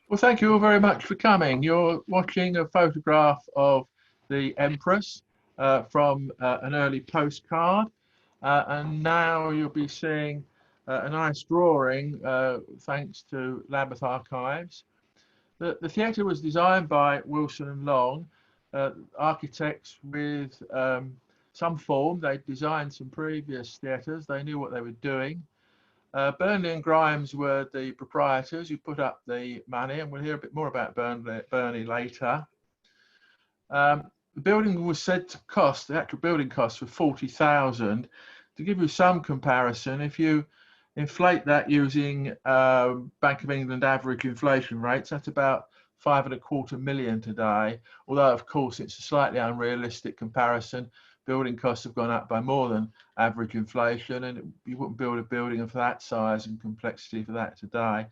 Well, thank you all very much for coming. You're watching a photograph of the Empress from an early postcard, and now you'll be seeing a nice drawing thanks to Lambeth Archives. The theatre was designed by Wilson and Long, architects with some form. They designed some previous theatres. They knew what they were doing. Burnley and Grimes were the proprietors who put up the money, and we'll hear a bit more about Burnley later. The building was said to cost, the actual building cost, for 40,000. To give you some comparison, if you inflate that using Bank of England average inflation rates, that's about 5.25 million today. Although, of course, it's a slightly unrealistic comparison. Building costs have gone up by more than average inflation, and you wouldn't build a building of that size and complexity for that today.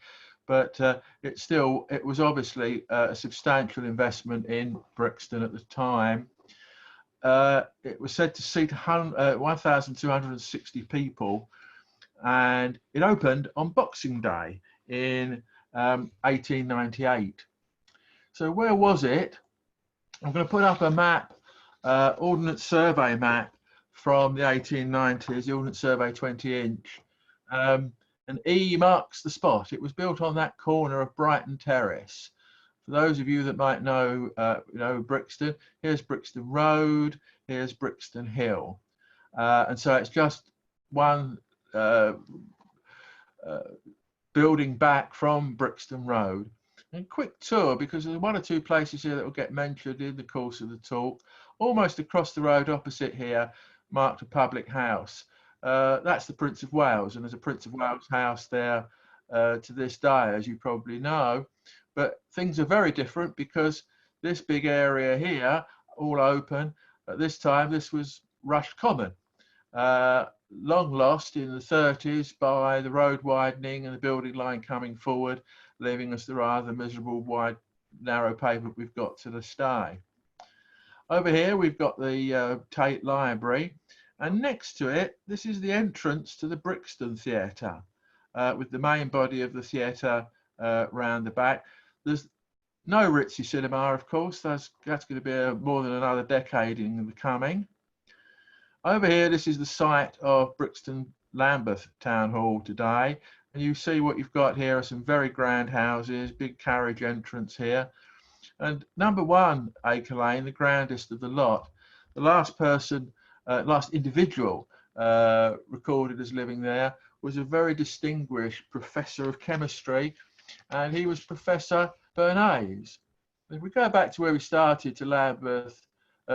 But it was obviously a substantial investment in Brixton at the time. It was said to seat 1,260 people, and it opened on Boxing Day in 1898. So where was it? I'm going to put up a map, Ordnance Survey map from the 1890s, the Ordnance Survey 20-inch, and E marks the spot. It was built on that corner of Brighton Terrace. For those of you that might know, Brixton, here's Brixton Road, here's Brixton Hill, and so it's just one building back from Brixton Road. And quick tour, because there's one or two places here that will get mentioned in the course of the talk. Almost across the road opposite here, marked a public house. That's the Prince of Wales, and there's a Prince of Wales house there to this day, as you probably know. But things are very different because this big area here, all open, at this time, this was Rush Common. Long lost in the 30s by the road widening and the building line coming forward, leaving us the rather miserable wide, narrow pavement we've got to this day. Over here, we've got the Tate Library, and next to it, this is the entrance to the Brixton Theatre, with the main body of the theatre round the back. There's no Ritzy cinema, of course. That's going to be more than another decade in the coming. Over here, this is the site of Brixton Lambeth Town Hall today, and you see what you've got here are some very grand houses, big carriage entrance here. And number 1 Acre Lane, the grandest of the lot. The last person, last individual recorded as living there was a very distinguished professor of chemistry, and he was Professor Bernays. If we go back to where we started, to Lambeth,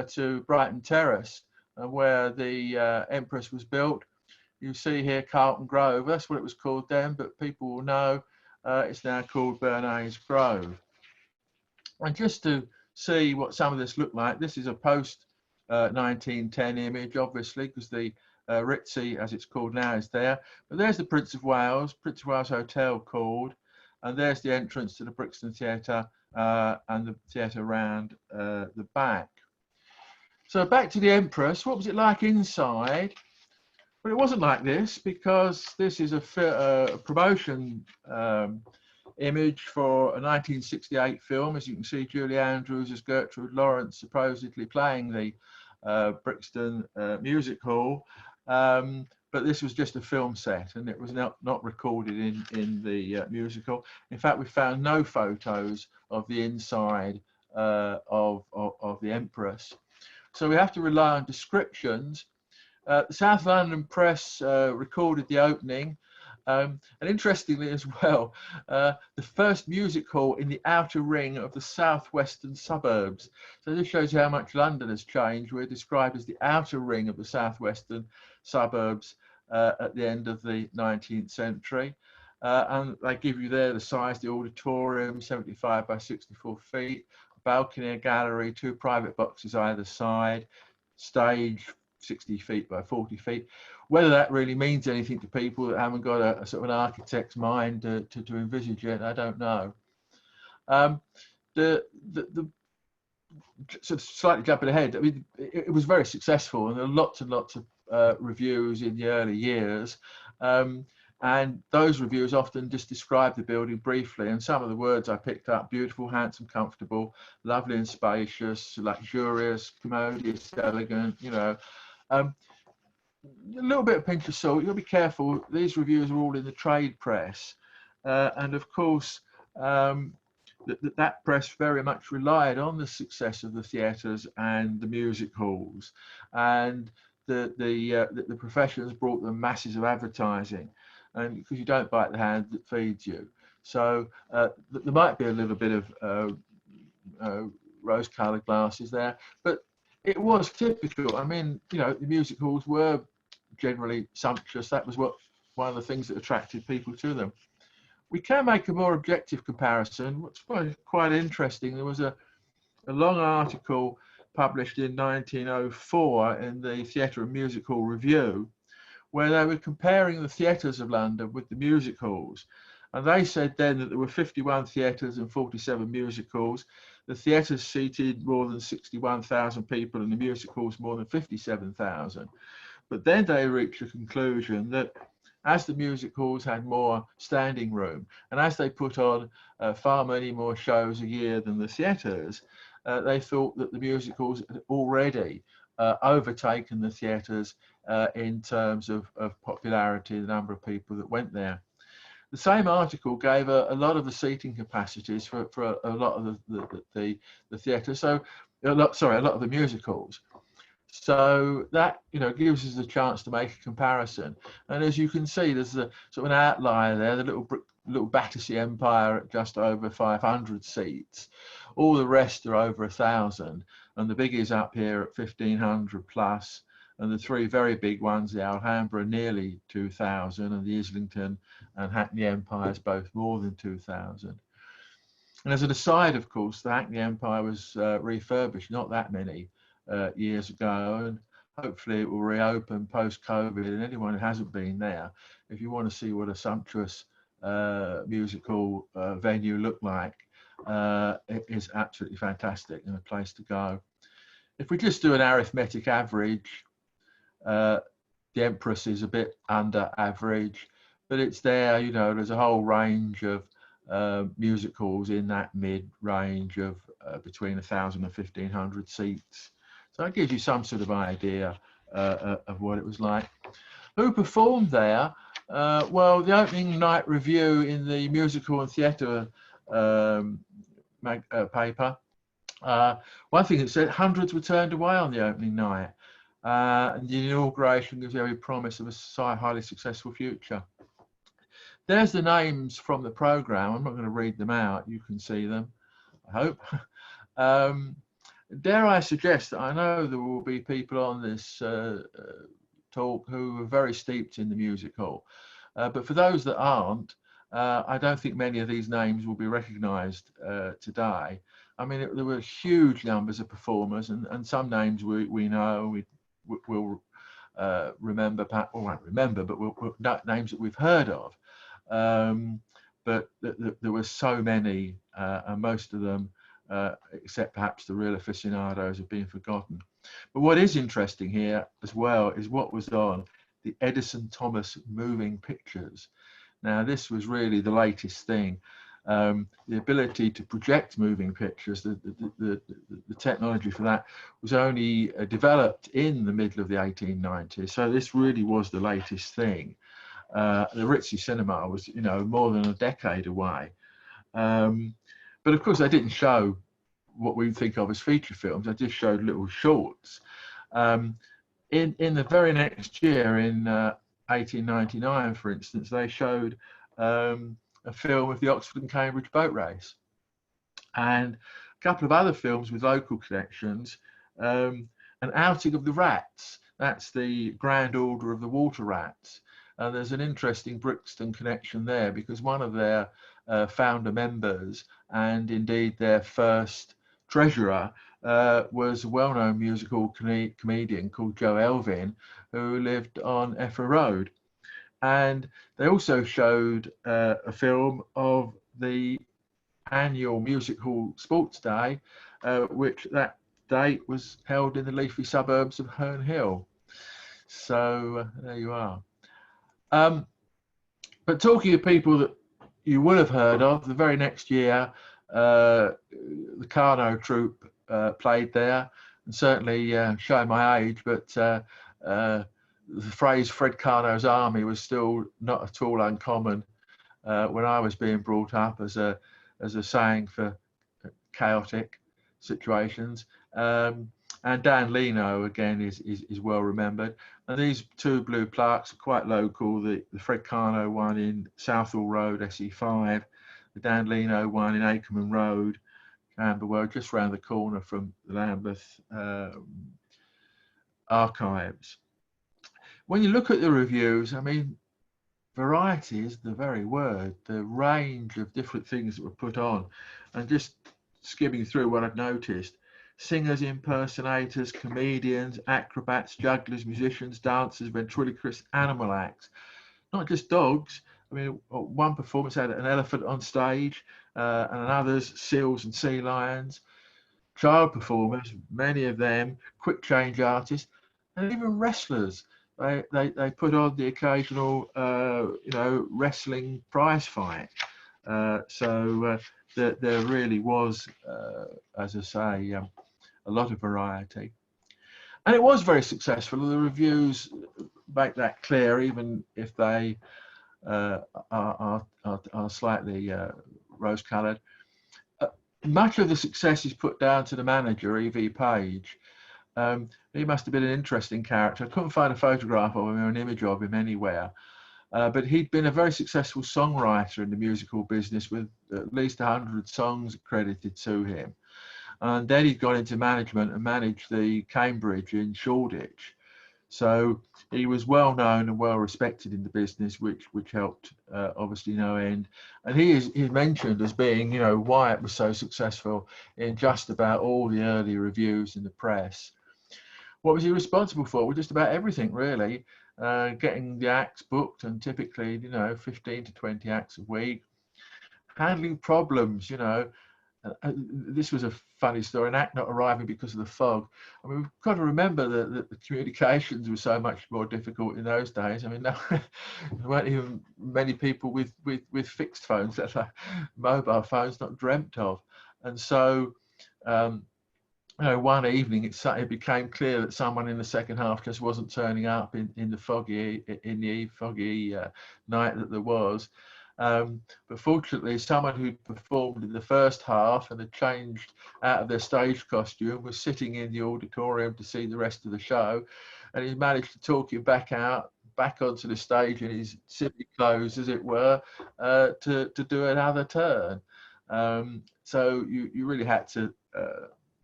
to Brighton Terrace, where the Empress was built, you see here Carlton Grove. That's what it was called then, but people will know it's now called Bernays Grove. And just to see what some of this looked like, this is a post 1910 image, obviously, because the Ritzy, as it's called now, is there. But there's the Prince of Wales Hotel called, and there's the entrance to the Brixton Theatre and the theatre round the back. So back to the Empress. What was it like inside? Well, it wasn't like this, because this is a promotion image for a 1968 film. As you can see, Julie Andrews as Gertrude Lawrence supposedly playing the Brixton Music Hall. But this was just a film set, and it was not recorded in the musical. In fact, we found no photos of the inside of the Empress. So we have to rely on descriptions. The South London Press recorded the opening, and interestingly as well, the first music hall in the outer ring of the southwestern suburbs. So this shows you how much London has changed. We're described as the outer ring of the southwestern suburbs at the end of the 19th century. And they give you there the size, the auditorium, 75 by 64 feet, balcony, a gallery, 2 private boxes either side, stage 60 feet by 40 feet. Whether that really means anything to people that haven't got a sort of an architect's mind to envisage it, I don't know. The sort of slightly jumping ahead, I mean, it was very successful, and there are lots and lots of reviews in the early years. And those reviews often just describe the building briefly, and some of the words I picked up: beautiful, handsome, comfortable, lovely and spacious, luxurious, commodious, elegant, you know. A little bit of pinch of salt. You've got to be careful. These reviews are all in the trade press, and of course that press very much relied on the success of the theatres and the music halls, and the professions brought them masses of advertising, and because you don't bite the hand that feeds you. So there might be a little bit of rose-coloured glasses there, but it was typical. I mean, you know, the music halls were generally sumptuous. That was one of the things that attracted people to them. We can make a more objective comparison, which was quite interesting. There was a long article published in 1904 in the Theatre and Music Hall Review, where they were comparing the theatres of London with the music halls. And they said then that there were 51 theatres and 47 music halls. The theatres seated more than 61,000 people and the music halls more than 57,000. But then they reached a conclusion that as the music halls had more standing room, and as they put on far many more shows a year than the theatres, they thought that the music halls had already overtaken the theatres in terms of popularity, the number of people that went there. The same article gave a lot of the seating capacities for a lot of the theatres, so a lot of the music halls. So that, you know, gives us a chance to make a comparison. And as you can see, there's a sort of an outlier there, the little Battersea Empire at just over 500 seats. All the rest are over 1,000, and the biggies up here at 1,500 plus. And the three very big ones, the Alhambra, nearly 2,000, and the Islington and Hackney Empires, both more than 2,000. And as an aside, of course, the Hackney Empire was refurbished not that many years ago, and hopefully it will reopen post-COVID. And anyone who hasn't been there, if you want to see what a sumptuous musical venue looked like, it is absolutely fantastic and a place to go. If we just do an arithmetic average, the Empress is a bit under average, but it's there, you know. There's a whole range of music halls in that mid-range of between 1,000 and 1,500 seats. So that gives you some sort of idea of what it was like. Who performed there? Well, the opening night review in the Musical and Theatre paper, one thing it said, hundreds were turned away on the opening night. And the inauguration gives every promise of a highly successful future. There's the names from the programme. I'm not going to read them out. You can see them, I hope. Dare I suggest that I know there will be people on this talk who are very steeped in the music hall. But for those that aren't, I don't think many of these names will be recognised today. I mean, there were huge numbers of performers, and some names we know, we'll remember, or won't remember, but we'll names that we've heard of. But there were so many, and most of them, except perhaps the real aficionados, have been forgotten. But what is interesting here as well is what was on the Edison Thomas moving pictures. Now, this was really the latest thing. The ability to project moving pictures, the technology for that was only developed in the middle of the 1890s. So this really was the latest thing. The Ritzy Cinema was, you know, more than a decade away. But of course, they didn't show what we think of as feature films. They just showed little shorts. In the very next year, in 1899, for instance, they showed a film of the Oxford and Cambridge boat race, and a couple of other films with local connections. An outing of the rats. That's the Grand Order of the Water Rats. And there's an interesting Brixton connection there, because one of their founder members, and indeed their first treasurer, was a well-known musical comedian called Joe Elvin, who lived on Effa Road. And they also showed a film of the annual Music Hall Sports Day, which that date was held in the leafy suburbs of Herne Hill. So there you are. But talking of people that you will have heard of, the very next year, the Carno troupe played there, and certainly showing my age, but the phrase Fred Carno's army was still not at all uncommon when I was being brought up as a saying for chaotic situations. And Dan Leno again is well remembered. And these two blue plaques are quite local. The Fred Carno one in Southall Road, SE5, the Dan Leno one in Akerman Road, Camberwell, just round the corner from the Lambeth archives. When you look at the reviews, I mean, variety is the very word. The range of different things that were put on, and just skimming through what I've noticed: singers, impersonators, comedians, acrobats, jugglers, musicians, dancers, ventriloquists, animal acts. Not just dogs. I mean, one performance had an elephant on stage, and others seals and sea lions. Child performers, many of them, quick change artists, and even wrestlers. They put on the occasional, wrestling prize fight. So there really was, as I say, a lot of variety. And it was very successful. The reviews make that clear, even if they are slightly rose-coloured. Much of the success is put down to the manager, E.V. Page. He must have been an interesting character. I couldn't find a photograph of him or an image of him anywhere. But he'd been a very successful songwriter in the musical business, with at least 100 songs credited to him. And then he'd gone into management and managed the Cambridge in Shoreditch. So he was well known and well respected in the business, which helped obviously no end. And he's mentioned as being, why it was so successful in just about all the early reviews in the press. What was he responsible for? Well, just about everything, really. Getting the acts booked, and typically, 15 to 20 acts a week. Handling problems, this was a funny story, an act not arriving because of the fog. I mean, we've got to remember that the communications were so much more difficult in those days. I mean, there weren't even many people with fixed phones, let alone mobile phones, not dreamt of. And so, one evening it became clear that someone in the second half just wasn't turning up in the foggy night that there was. But fortunately, someone who performed in the first half and had changed out of their stage costume was sitting in the auditorium to see the rest of the show, and he managed to talk him back onto the stage in his civvy clothes, as it were, to do another turn. So you really had to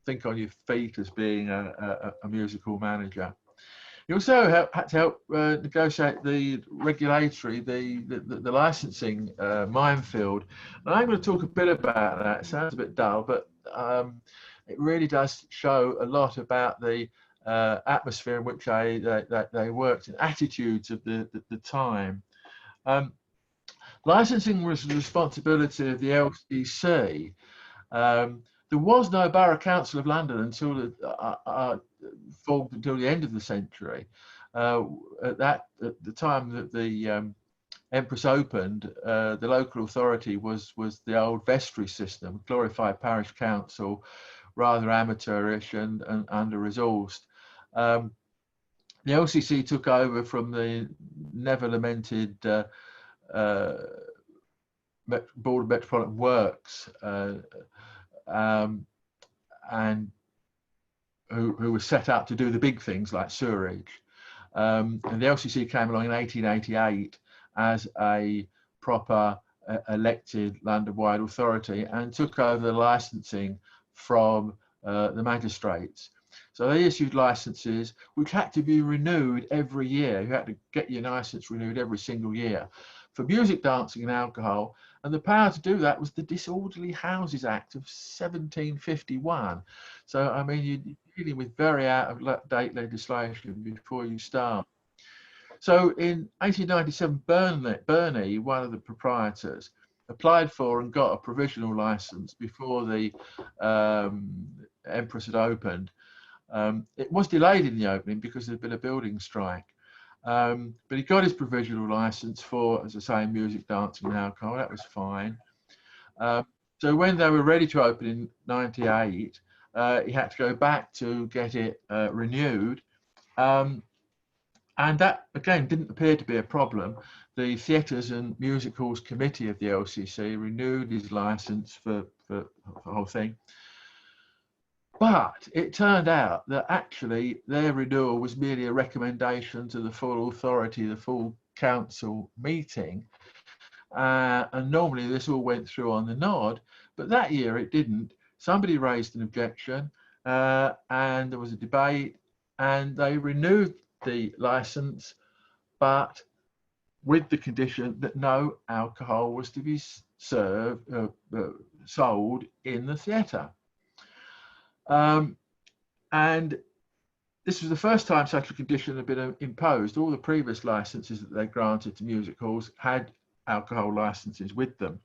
think on your feet as being a musical manager. You also had to help negotiate the regulatory, the licensing minefield. And I'm going to talk a bit about that. It sounds a bit dull, but it really does show a lot about the atmosphere in which they worked and attitudes of the time. Licensing was the responsibility of the LCC. There was no Borough Council of London until formed until the end of the century. At the time that the Empress opened, the local authority was the old vestry system, glorified parish council, rather amateurish and under-resourced. The LCC took over from the never lamented Board of Metropolitan Works, and who was set up to do the big things like sewerage. And the LCC came along in 1888 as a proper elected London-wide authority and took over the licensing from the magistrates. So they issued licenses which had to be renewed every year. You had to get your license renewed every single year for music, dancing and alcohol. And the power to do that was the Disorderly Houses Act of 1751. So, I mean, you're dealing with very out-of-date legislation before you start. So in 1897, Bernays, one of the proprietors, applied for and got a provisional license before the Empress had opened. It was delayed in the opening because there'd been a building strike. But he got his provisional license for, as I say, music, dancing and alcohol. That was fine. So when they were ready to open in '98, he had to go back to get it renewed. And that, again, didn't appear to be a problem. The Theatres and Music Halls Committee of the LCC renewed his licence for the whole thing. But it turned out that actually their renewal was merely a recommendation to the full authority, the full council meeting. And normally this all went through on the nod, but that year it didn't. Somebody raised an objection and there was a debate, and they renewed the license, but with the condition that no alcohol was to be sold in the theatre. And this was the first time such a condition had been imposed. All the previous licenses that they granted to music halls had alcohol licenses with them.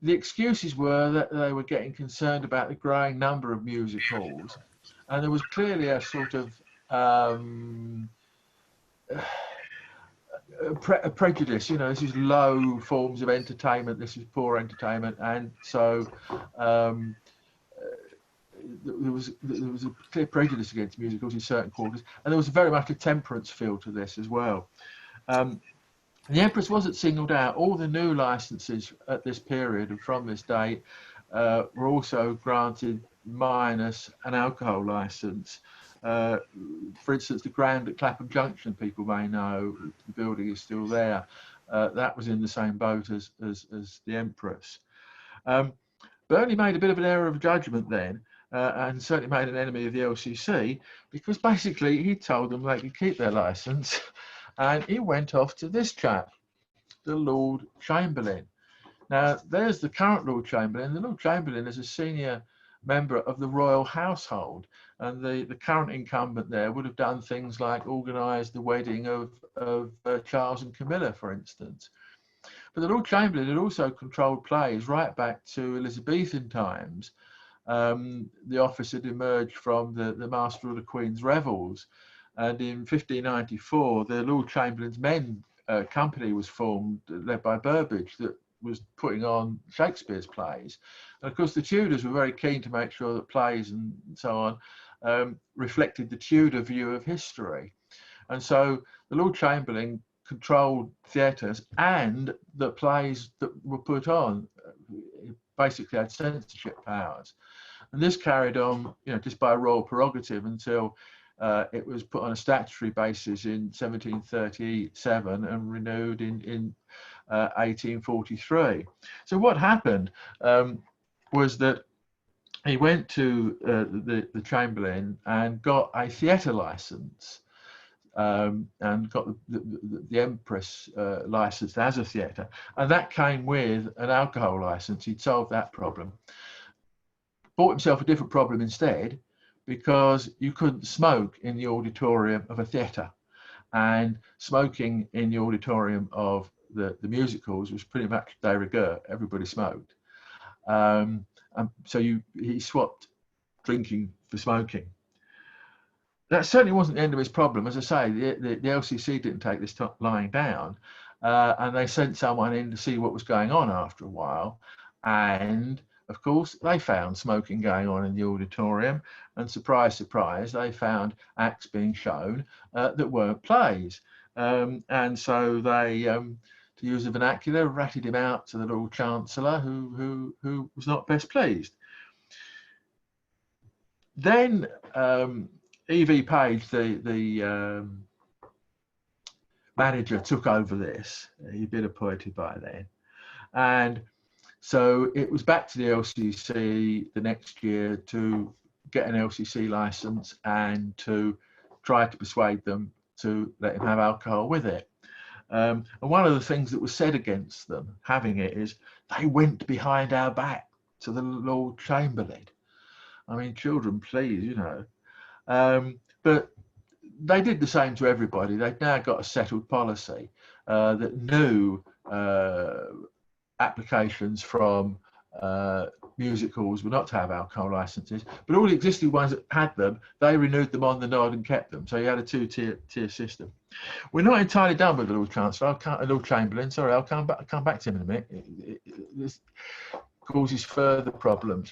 The excuses were that they were getting concerned about the growing number of music halls, and there was clearly a sort of a prejudice. You know, this is low forms of entertainment, this is poor entertainment, and so there was a clear prejudice against musicals in certain quarters, and there was very much a temperance feel to this as well. The Empress wasn't singled out. All the new licenses at this period and from this date were also granted minus an alcohol license. For instance, the Grand at Clapham Junction, people may know, the building is still there. That was in the same boat as the Empress. Bernie made a bit of an error of judgment then, and certainly made an enemy of the LCC, because basically he told them they could keep their licence, and he went off to this chap, the Lord Chamberlain. Now, there's the current Lord Chamberlain. The Lord Chamberlain is a senior member of the royal household, and the current incumbent there would have done things like organise the wedding of Charles and Camilla, for instance. But the Lord Chamberlain had also controlled plays right back to Elizabethan times. The office had emerged from the Master of the Queen's Revels, and in 1594 the Lord Chamberlain's Men company was formed, led by Burbage, that was putting on Shakespeare's plays. And of course the Tudors were very keen to make sure that plays and so on reflected the Tudor view of history. And so the Lord Chamberlain controlled theatres, and the plays that were put on basically had censorship powers. And this carried on, you know, just by royal prerogative until it was put on a statutory basis in 1737 and renewed in 1843. So what happened was that he went to the Chamberlain and got a theatre licence, and got the Empress licensed as a theatre, and that came with an alcohol licence. He'd solved that problem. Bought himself a different problem instead, because you couldn't smoke in the auditorium of a theatre, and smoking in the auditorium of the music halls was pretty much de rigueur. Everybody smoked. And so he swapped drinking for smoking. That certainly wasn't the end of his problem. As I say, the LCC didn't take this lying down, and they sent someone in to see what was going on after a while. And of course, they found smoking going on in the auditorium, and surprise, surprise, they found acts being shown that weren't plays. And so they, to use the vernacular, ratted him out to the Lord Chancellor, who was not best pleased. Then E.V. Page, the manager, took over this. He'd been appointed by then. And so it was back to the LCC the next year to get an LCC license and to try to persuade them to let him have alcohol with it. And one of the things that was said against them having it is they went behind our back to the Lord Chamberlain. I mean, children, please, you know. But they did the same to everybody. They'd now got a settled policy that knew applications from music halls were not to have alcohol licenses, but all the existing ones that had them, they renewed them on the nod and kept them. So you had a two-tier system. We're not entirely done with the Lord Chancellor, Lord Chamberlain. Sorry, I'll come back to him in a minute. This causes further problems.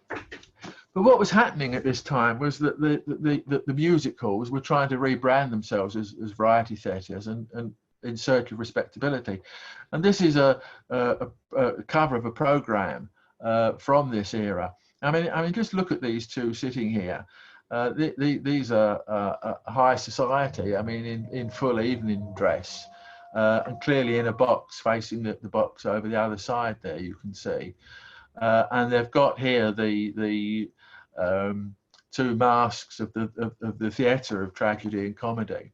But what was happening at this time was that the music halls were trying to rebrand themselves as variety theatres and in search of respectability. And this is a cover of a programme from this era. I mean, just look at these two sitting here. These are high society. I mean, in full evening dress, and clearly in a box facing the box over the other side. There you can see, and they've got here the two masks of the theatre of tragedy and comedy.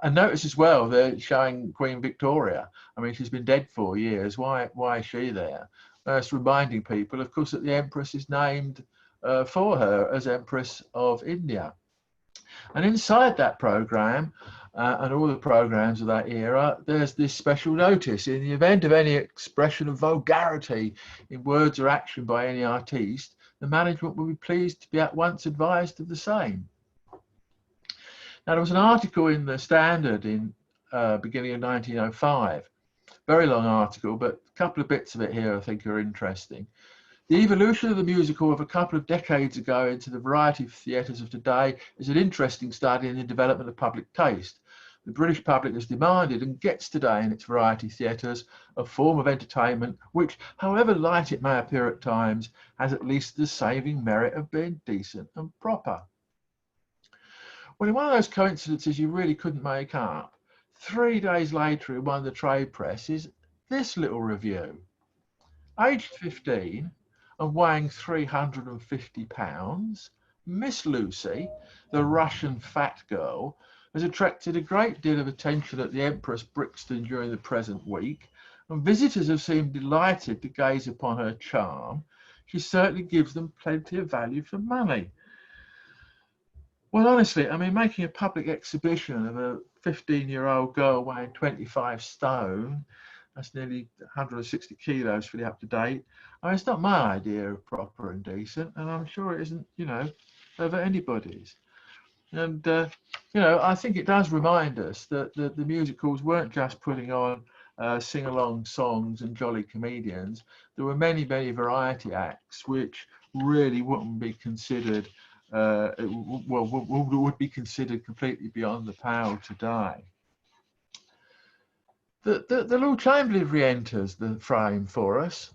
And notice as well, they're showing Queen Victoria. I mean, she's been dead 4 years. Why is she there? It's reminding people, of course, that the Empress is named for her as Empress of India. And inside that programme, and all the programmes of that era, there's this special notice: in the event of any expression of vulgarity in words or action by any artiste, the management will be pleased to be at once advised of the same. Now, there was an article in the Standard in beginning of 1905, very long article, but a couple of bits of it here I think are interesting. The evolution of the music hall of a couple of decades ago into the variety of theatres of today is an interesting study in the development of public taste. The British public has demanded and gets today in its variety theatres a form of entertainment which, however light it may appear at times, has at least the saving merit of being decent and proper. Well, in one of those coincidences you really couldn't make up, 3 days later in one of the trade presses, this little review. Aged 15 and weighing 350 pounds, Miss Lucy, the Russian fat girl, has attracted a great deal of attention at the Empress Brixton during the present week, and visitors have seemed delighted to gaze upon her charm. She certainly gives them plenty of value for money. Well, honestly, I mean, making a public exhibition of a 15-year-old girl weighing 25 stone, that's nearly 160 kilos for the up-to-date. I mean, it's not my idea of proper and decent, and I'm sure it isn't, you know, over anybody's. And, you know, I think it does remind us that the music halls weren't just putting on sing-along songs and jolly comedians. There were many, many variety acts which really wouldn't be considered would be considered completely beyond the pale today. The Lord Chamberlain re-enters the frame for us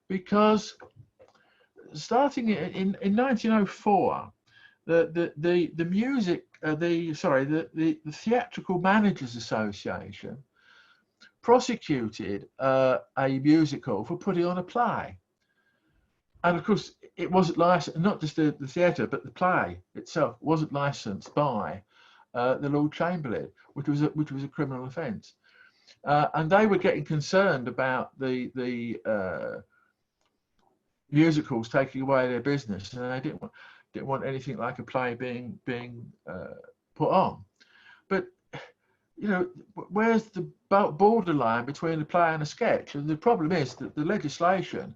because starting in 1904, the Theatrical Managers Association prosecuted a music hall for putting on a play. And of course, it wasn't licensed, not just the theatre, but the play itself wasn't licensed by the Lord Chamberlain, which was a criminal offence. And they were getting concerned about the music halls taking away their business, and they didn't want anything like a play being put on. But you know, where's the borderline between a play and a sketch? And the problem is that the legislation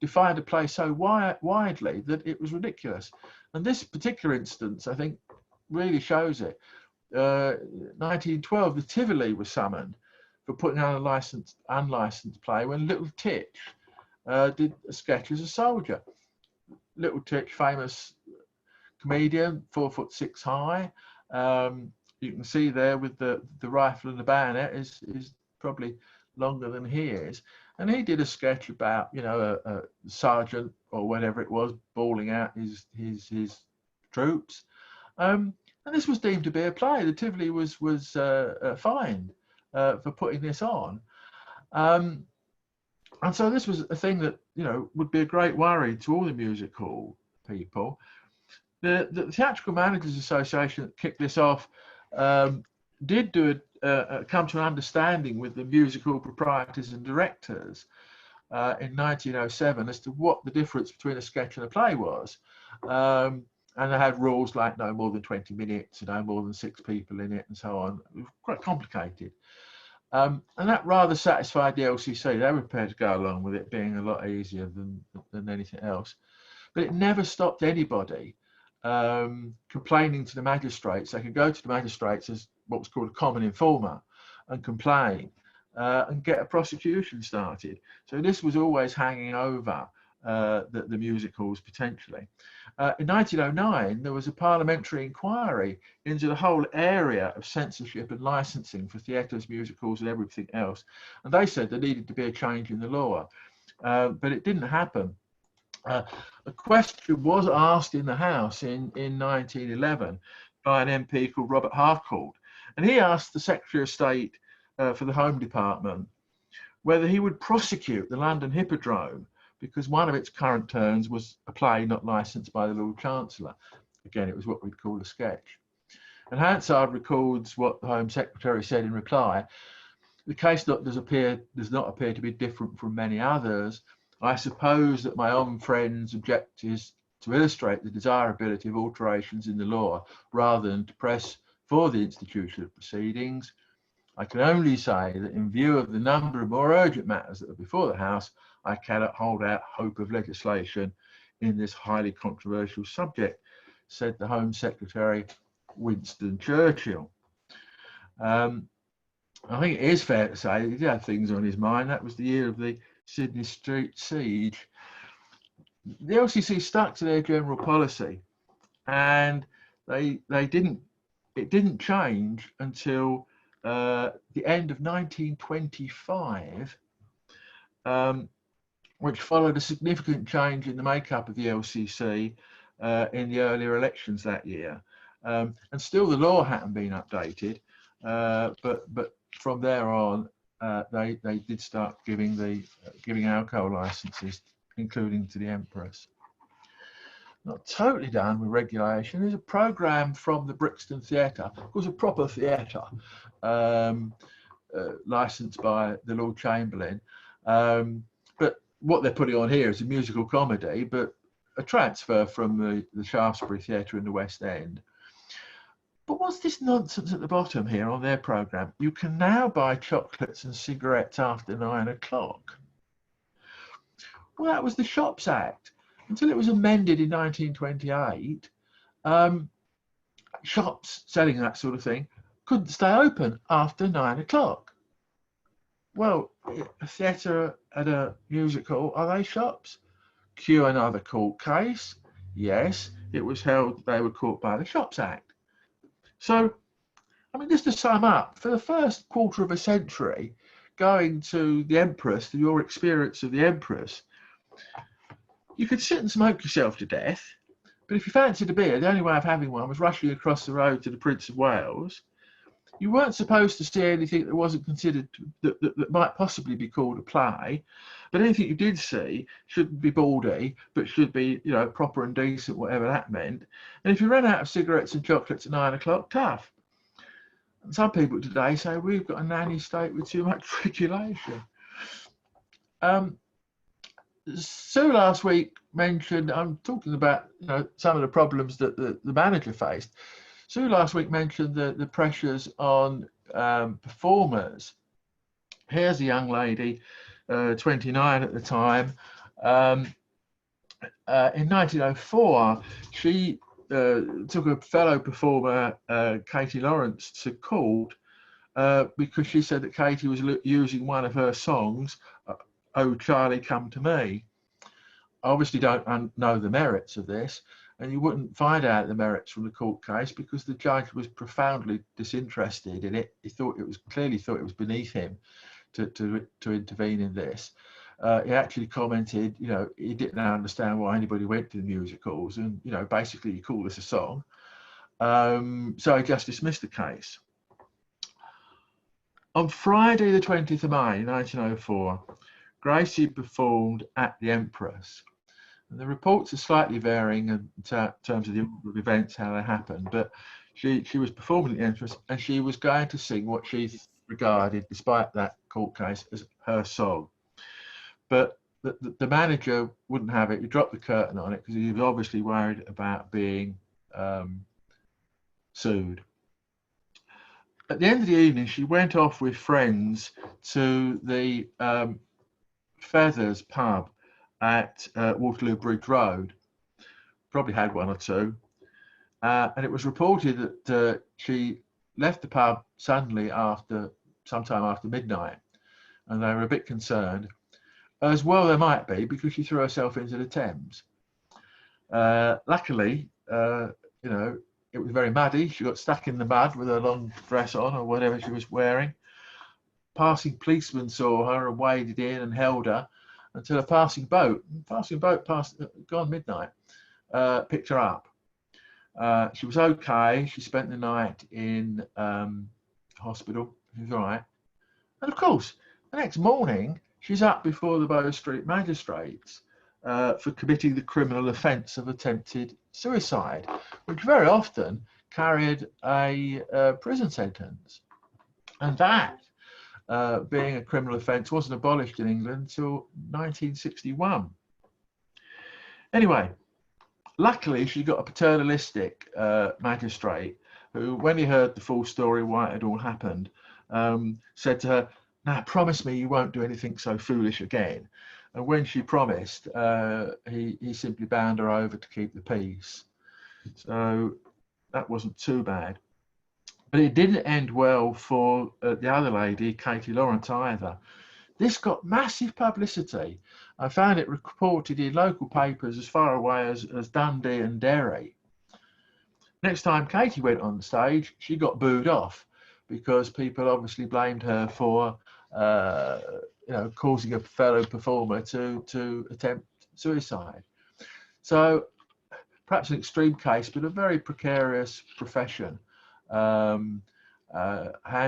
defined a play so widely that it was ridiculous. And this particular instance, I think, really shows it. 1912, the Tivoli was summoned for putting on a unlicensed play when Little Titch did a sketch as a soldier. Little Titch, famous comedian, 4'6" high. You can see there with the rifle and the bayonet is probably longer than he is. And he did a sketch about, you know, a sergeant or whatever it was bawling out his troops. And this was deemed to be a play. The Tivoli was fined for putting this on. And so this was a thing that, you know, would be a great worry to all the music hall people. The Theatrical Managers Association that kicked this off did do come to an understanding with the music hall proprietors and directors in 1907 as to what the difference between a sketch and a play was. And they had rules like no more than 20 minutes, no more than 6 people in it, and so on. It was quite complicated. And that rather satisfied the LCC. They were prepared to go along with it being a lot easier than anything else. But it never stopped anybody complaining to the magistrates. They could go to the magistrates as what was called a common informer and complain and get a prosecution started. So this was always hanging over the music halls potentially. In 1909, there was a parliamentary inquiry into the whole area of censorship and licensing for theatres, music halls and everything else. And they said there needed to be a change in the law, but it didn't happen. A question was asked in the House in 1911 by an MP called Robert Harcourt, and he asked the Secretary of State for the Home Department whether he would prosecute the London Hippodrome because one of its current turns was a play not licensed by the Lord Chancellor. Again, it was what we'd call a sketch. And Hansard records what the Home Secretary said in reply: "The case does not appear to be different from many others. I suppose that my own friends' object is to illustrate the desirability of alterations in the law rather than to press for the institution of proceedings. I can only say that in view of the number of more urgent matters that are before the House, I cannot hold out hope of legislation in this highly controversial subject," said the Home Secretary Winston Churchill. I think it is fair to say that he had things on his mind. That was the year of the Sydney Street siege. The LCC stuck to their general policy, and it didn't change until the end of 1925, which followed a significant change in the makeup of the LCC in the earlier elections that year. And still the law hadn't been updated, but from there on, they did start giving alcohol licenses, including to the Empress. Not totally done with regulation. There's a programme from the Brixton Theatre, of course, a proper theatre, licensed by the Lord Chamberlain. But what they're putting on here is a musical comedy, but a transfer from the Shaftesbury Theatre in the West End. But what's this nonsense at the bottom here on their programme? You can now buy chocolates and cigarettes after 9 o'clock. Well, that was the Shops Act. Until it was amended in 1928, shops selling that sort of thing couldn't stay open after 9 o'clock. Well, a theatre and a music hall, are they shops? Cue another court case. Yes, it was held they were caught by the Shops Act. So, I mean, just to sum up, for the first quarter of a century, going to the Empress, to your experience of the Empress, you could sit and smoke yourself to death, but if you fancied a beer, the only way of having one was rushing across the road to the Prince of Wales. You weren't supposed to see anything that wasn't considered, that might possibly be called a play, but anything you did see shouldn't be bawdy, but should be, you know, proper and decent, whatever that meant. And if you ran out of cigarettes and chocolates at 9 o'clock, tough. And some people today say we've got a nanny state with too much regulation. Sue last week mentioned, I'm talking about, you know, some of the problems that the manager faced. Sue last week mentioned the pressures on performers. Here's a young lady, 29 at the time. In 1904, she took a fellow performer, Katie Lawrence, to court because she said that Katie was using one of her songs, "Oh Charlie, Come to Me." I obviously don't know the merits of this, and you wouldn't find out the merits from the court case because the judge was profoundly disinterested in it. He clearly thought it was beneath him to intervene in this. He actually commented, you know, he didn't understand why anybody went to the music halls, and, you know, basically you call this a song. So he just dismissed the case. On Friday the 20th of May 1904, Gracie performed at the Empress. And the reports are slightly varying in terms of the order of events, how they happened, but she was performing at the Empress and she was going to sing what she regarded, despite that court case, as her song. But the manager wouldn't have it. He dropped the curtain on it because he was obviously worried about being sued. at the end of the evening, she went off with friends to the Feathers pub at Waterloo Bridge Road. Probably had one or two. And it was reported that she left the pub suddenly sometime after midnight. And they were a bit concerned. As well they might be, because she threw herself into the Thames. Luckily, it was very muddy. She got stuck in the mud with her long dress on or whatever she was wearing. Passing policemen saw her and waded in and held her until a passing boat gone midnight, picked her up. She was okay. She spent the night in hospital. She was all right. And of course, the next morning, she's up before the Bow Street magistrates for committing the criminal offence of attempted suicide, which very often carried a prison sentence. And that, being a criminal offence, wasn't abolished in England until 1961. Anyway, luckily she got a paternalistic magistrate who, when he heard the full story, why it had all happened, said to her, "Now promise me you won't do anything so foolish again." And when she promised, he simply bound her over to keep the peace. So that wasn't too bad. But it didn't end well for the other lady, Katie Lawrence, either. This got massive publicity. I found it reported in local papers as far away as Dundee and Derry. Next time Katie went on stage, she got booed off because people obviously blamed her for causing a fellow performer to attempt suicide. So perhaps an extreme case, but a very precarious profession. Hand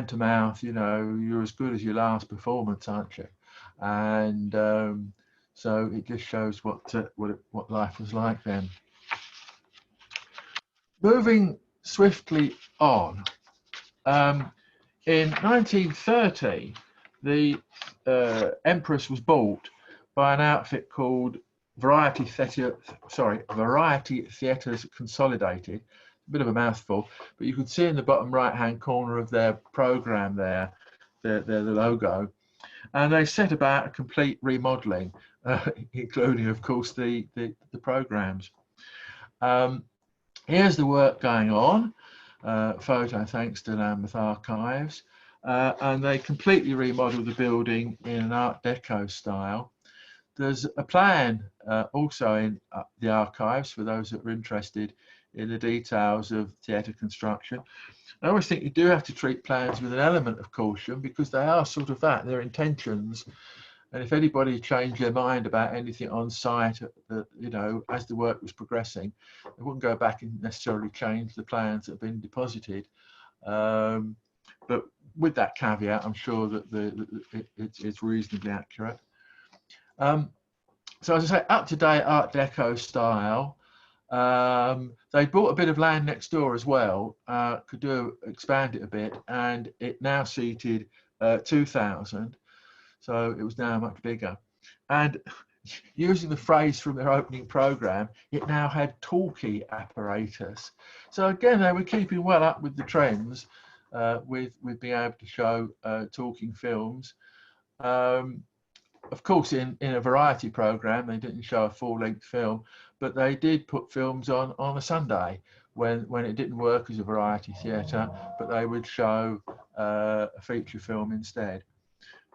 to mouth, you're as good as your last performance, aren't you? And so it just shows what life was like then. Moving swiftly on, in 1930, the Empress was bought by an outfit called Variety Theatres Consolidated. A bit of a mouthful, but you can see in the bottom right-hand corner of their programme there, the logo, and they set about a complete remodelling, including, of course, the programmes. Here's the work going on. Photo thanks to Lambeth Archives, and they completely remodelled the building in an Art Deco style. There's a plan also in the archives for those that are interested in the details of theatre construction. I always think you do have to treat plans with an element of caution because they are sort of that, their intentions. And if anybody changed their mind about anything on site, as the work was progressing, they wouldn't go back and necessarily change the plans that have been deposited. But with that caveat, I'm sure that it's reasonably accurate. So as I say, up-to-date Art Deco style. They bought a bit of land next door as well, expand it a bit, and it now seated 2,000. So it was now much bigger. And using the phrase from their opening programme, it now had talkie apparatus. So again, they were keeping well up with the trends with being able to show talking films. Of course, in a variety programme, they didn't show a full-length film, but they did put films on a Sunday when it didn't work as a variety theatre, but they would show a feature film instead.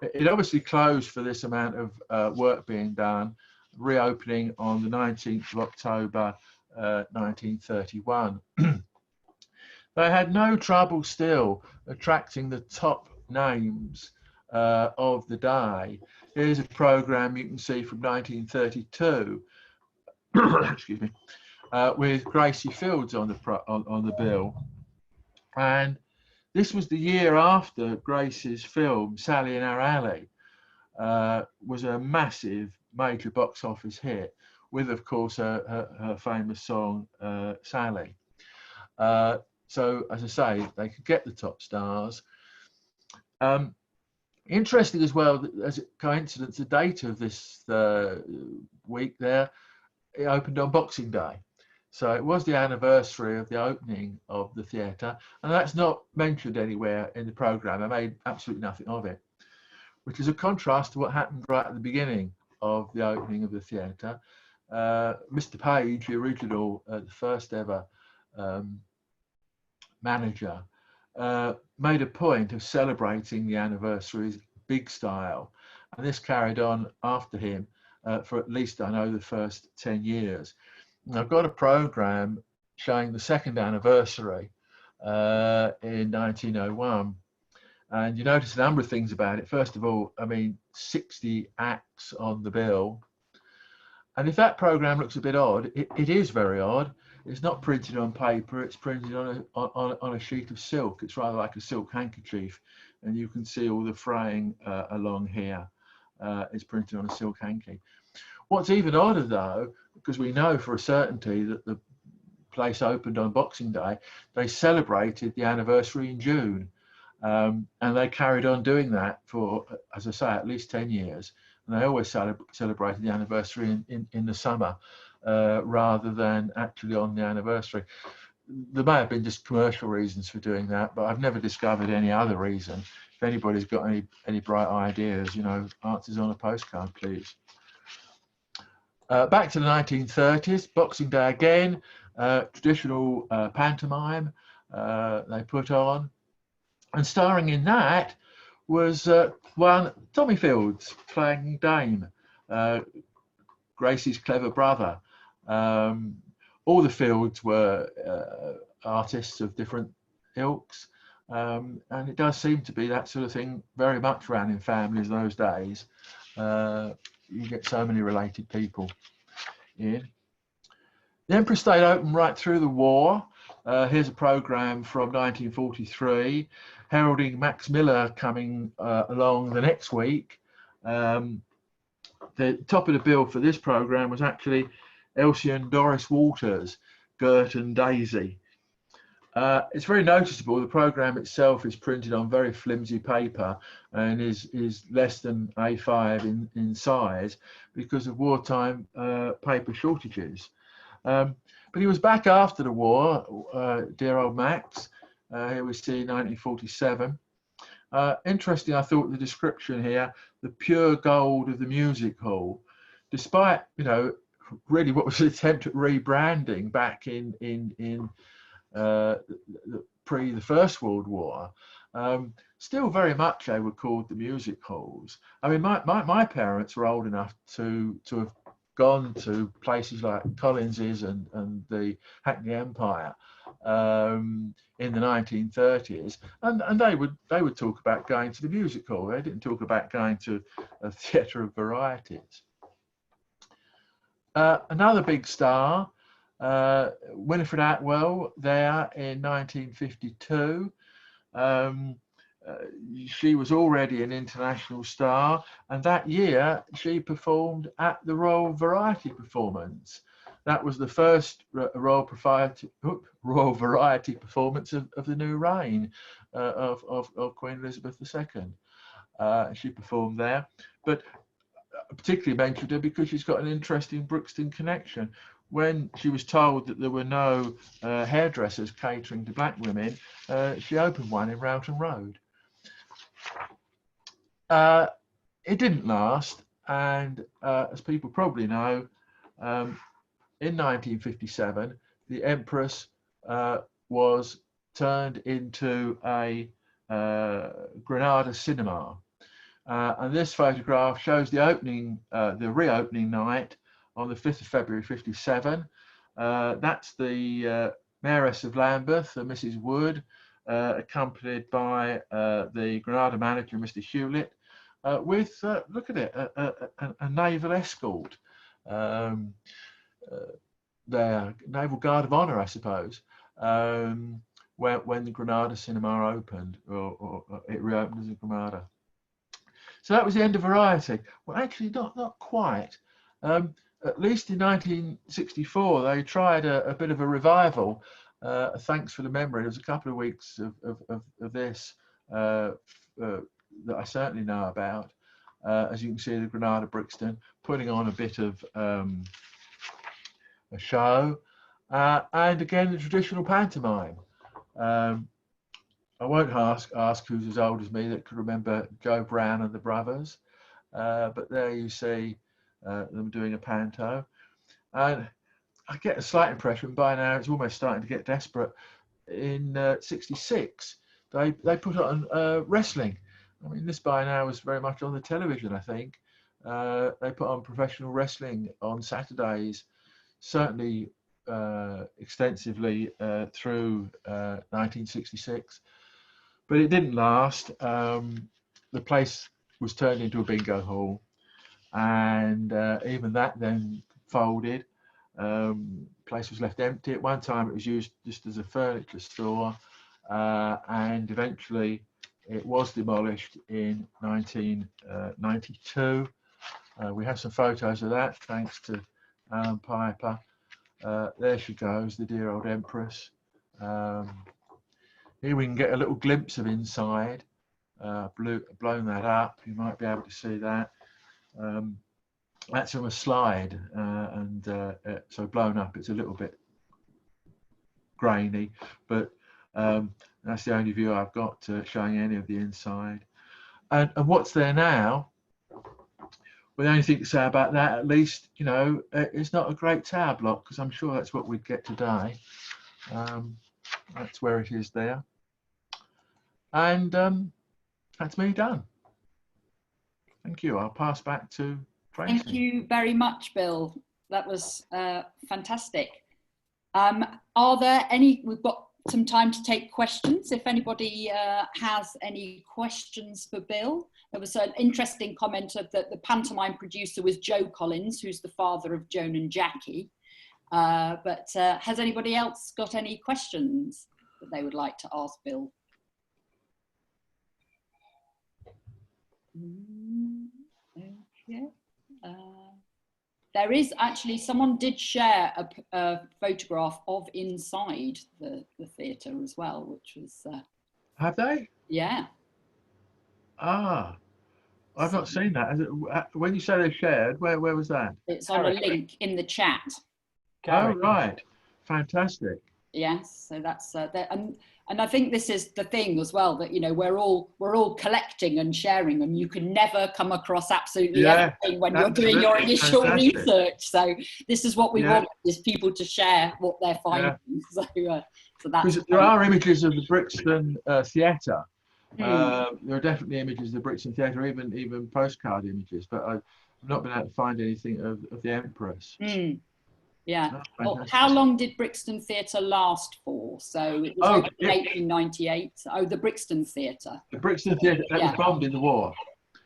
It obviously closed for this amount of work being done, reopening on the 19th of October 1931. They had no trouble still attracting the top names of the day. Here's a programme you can see from 1932, excuse me, with Gracie Fields on the bill, and this was the year after Gracie's film Sally in Our Alley was a massive major box office hit, with of course her famous song Sally. So as I say, they could get the top stars. Interesting as well, as a coincidence, the date of this week there, it opened on Boxing Day. So it was the anniversary of the opening of the theatre, and that's not mentioned anywhere in the programme. I made absolutely nothing of it, which is a contrast to what happened right at the beginning of the opening of the theatre. Mr. Page, the original, the first ever manager, made a point of celebrating the anniversaries big style, and this carried on after him for at least, I know, the first 10 years. And I've got a programme showing the second anniversary in 1901, and you notice a number of things about it. First of all, I mean, 60 acts on the bill, and if that programme looks a bit odd, it is very odd. It's not printed on paper, it's printed on a sheet of silk. It's rather like a silk handkerchief, and you can see all the fraying along here. It's printed on a silk hanky. What's even odder though, because we know for a certainty that the place opened on Boxing Day, they celebrated the anniversary in June. And they carried on doing that for, as I say, at least 10 years. And they always celebrated the anniversary in the summer rather than actually on the anniversary. There may have been just commercial reasons for doing that, but I've never discovered any other reason. If anybody's got any bright ideas, you know, answers on a postcard, please. Back to the 1930s, Boxing Day again, traditional pantomime they put on. And starring in that was one Tommy Fields playing Dame, Gracie's clever brother. All the Fields were artists of different ilks, and it does seem to be that sort of thing very much ran in families those days. You get so many related people in. The Empress stayed open right through the war. Here's a programme from 1943, heralding Max Miller coming along the next week. The top of the bill for this programme was actually Elsie and Doris Waters, Gert and Daisy. It's very noticeable. The programme itself is printed on very flimsy paper and is less than A5 in size because of wartime paper shortages. But he was back after the war, dear old Max. Here we see 1947. Interesting, I thought, the description here, the pure gold of the music hall, despite, you know, really what was an attempt at rebranding back in pre the First World War. Still very much they were called the music halls. I mean, my parents were old enough to have gone to places like Collins's and the Hackney Empire in the 1930s, and they would talk about going to the music hall. They didn't talk about going to a theatre of varieties. Another big star, Winifred Atwell, there in 1952. She was already an international star, and that year she performed at the Royal Variety Performance. That was the first Royal Variety performance of the new reign of Queen Elizabeth II. She performed there, but particularly mentioned her because she's got an interesting Brixton connection. When she was told that there were no hairdressers catering to black women, she opened one in Rowton Road. It didn't last, and as people probably know, in 1957, the Empress was turned into a Granada cinema. And this photograph shows the opening, the reopening night on the 5th of February 57. That's the Mayoress of Lambeth, Mrs. Wood, accompanied by the Granada manager, Mr. Hewlett, with, look at it, a naval escort. Their Naval Guard of Honour, I suppose, when the Granada cinema opened, or it reopened as a Granada. So that was the end of Variety. Well, actually, not quite. At least in 1964, they tried a bit of a revival. Thanks for the memory. There was a couple of weeks of this that I certainly know about. As you can see, the Granada Brixton putting on a bit of a show. and again the traditional pantomime. I won't ask who's as old as me that could remember Joe Brown and the Brothers, but there you see them doing a panto. And I get a slight impression by now it's almost starting to get desperate. In '66, they put on wrestling. I mean, this by now was very much on the television, I think. They put on professional wrestling on Saturdays, certainly extensively through 1966. But it didn't last. The place was turned into a bingo hall, and even that then folded. Place was left empty. At one time, it was used just as a furniture store, and eventually it was demolished in 1992. We have some photos of that, thanks to Alan Piper. There she goes, the dear old Empress. Here we can get a little glimpse of inside. Blown that up, you might be able to see that. That's on a slide, and so blown up, it's a little bit grainy, but that's the only view I've got showing any of the inside. And what's there now? Well, the only thing to say about that, at least, you know, it's not a great tower block, because I'm sure that's what we'd get today. That's where it is there. And that's me done. Thank you. I'll pass back to Gracie. Thank you very much, Bill. That was fantastic. Are there any, we've got some time to take questions. If anybody has any questions for Bill. There was an interesting comment of that the pantomime producer was Joe Collins, who's the father of Joan and Jackie. But has anybody else got any questions that they would like to ask Bill? Okay. There is actually, someone did share a photograph of inside the theatre as well, which was... Have they? Yeah. Ah, I've not seen that. When you say they shared, where was that? It's on a link in the chat. Oh, right. Fantastic. Yes, so that's and I think this is the thing as well, that, you know, we're all collecting and sharing, and you can never come across absolutely everything when you're doing your initial research. So this is what we want, is people to share what they're finding. So that's, there are images of the Brixton Theatre. There are definitely images of the Brixton Theatre, even postcard images, but I've not been able to find anything of the Empress. Yeah. Well, how long did Brixton Theatre last for? So it was opened in 1898. Oh, the Brixton Theatre. The Brixton Theatre, that was bombed in the war.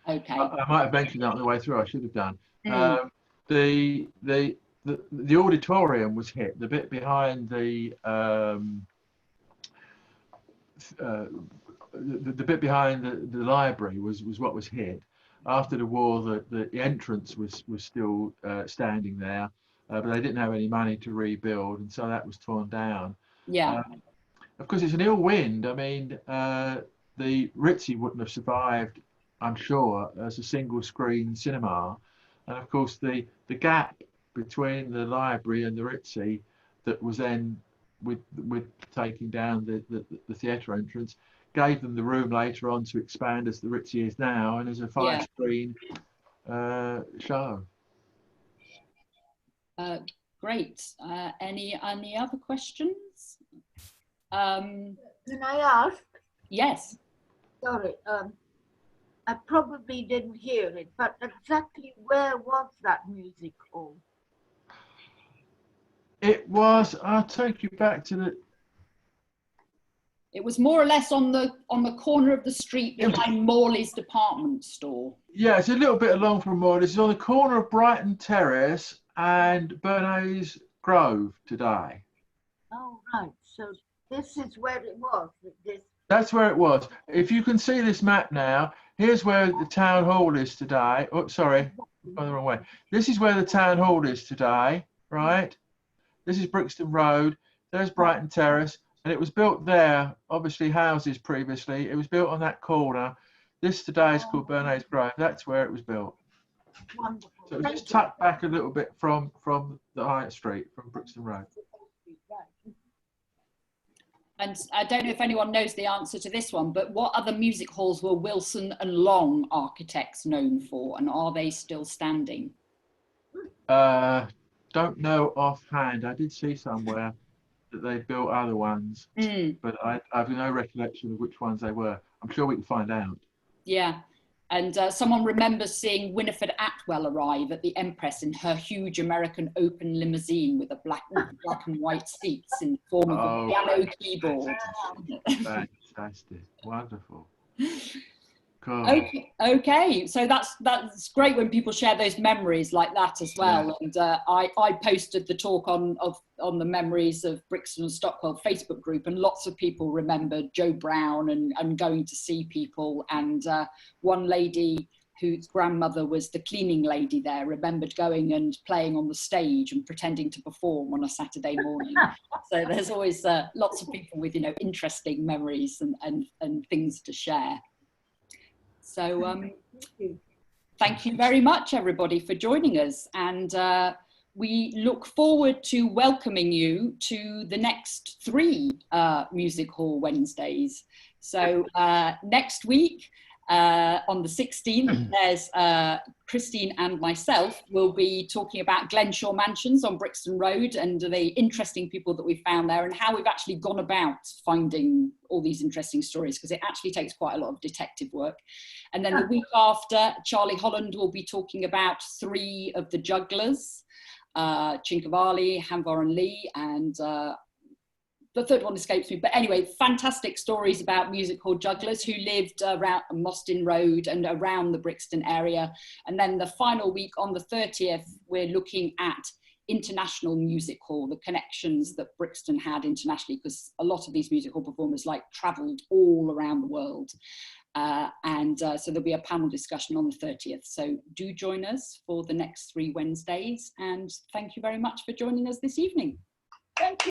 Okay. I might have mentioned that on the way through. I should have done. The auditorium was hit. The bit behind the bit behind the library was what was hit. After the war, the entrance was still standing there. But they didn't have any money to rebuild, and so that was torn down. Yeah. Of course, it's an ill wind. I mean, the Ritzy wouldn't have survived, I'm sure, as a single screen cinema. And of course, the gap between the library and the Ritzy, that was then with taking down the theatre entrance, gave them the room later on to expand as the Ritzy is now, and as a 5-screen show. Great. Any other questions? Can I ask? Yes. Sorry, I probably didn't hear it, but exactly where was that music hall? It was, I'll take you back to the... It was more or less on the corner of the street behind Morley's department store. Yeah, it's a little bit along from Morley's. It's on the corner of Brighton Terrace and Bernays Grove today. Oh, right. So this is where it was. That's where it was. If you can see this map now, here's where the town hall is today. Oh, sorry, going the wrong way. This is where the town hall is today, right? This is Brixton Road. There's Brighton Terrace, and it was built there. Obviously, houses previously. It was built on that corner. This today is called Bernays Grove. That's where it was built. Wonderful. So it was just tucked back a little bit from the High Street, from Brixton Road. And I don't know if anyone knows the answer to this one, but what other music halls were Wilson and Long architects known for, and are they still standing? Don't know offhand. I did see somewhere that they built other ones, but I have no recollection of which ones they were. I'm sure we can find out. Yeah. And someone remembers seeing Winifred Atwell arrive at the Empress in her huge American open limousine with a black and white seats in the form of a piano keyboard. Fantastic. Wonderful. Cool. Okay. So that's great when people share those memories like that as well. Yeah. And I posted the talk on the memories of Brixton and Stockwell Facebook group, and lots of people remembered Joe Brown and going to see people. And one lady whose grandmother was the cleaning lady there remembered going and playing on the stage and pretending to perform on a Saturday morning. So there's always lots of people with, interesting memories and things to share. So thank you very much, everybody, for joining us. And we look forward to welcoming you to the next 3 Music Hall Wednesdays. So next week, on the 16th, there's Christine and myself will be talking about Glenshaw Mansions on Brixton Road and the interesting people that we found there and how we've actually gone about finding all these interesting stories, because it actually takes quite a lot of detective work. And then the week after, Charlie Holland will be talking about 3 of the jugglers, Chinkavali, Hanvar and Lee, and the third one escapes me, but anyway, fantastic stories about music hall jugglers who lived around Mostyn Road and around the Brixton area. And then the final week on the 30th, we're looking at international music hall, the connections that Brixton had internationally, because a lot of these music hall performers travelled all around the world. So there'll be a panel discussion on the 30th. So do join us for the next 3 Wednesdays. And thank you very much for joining us this evening. Thank you.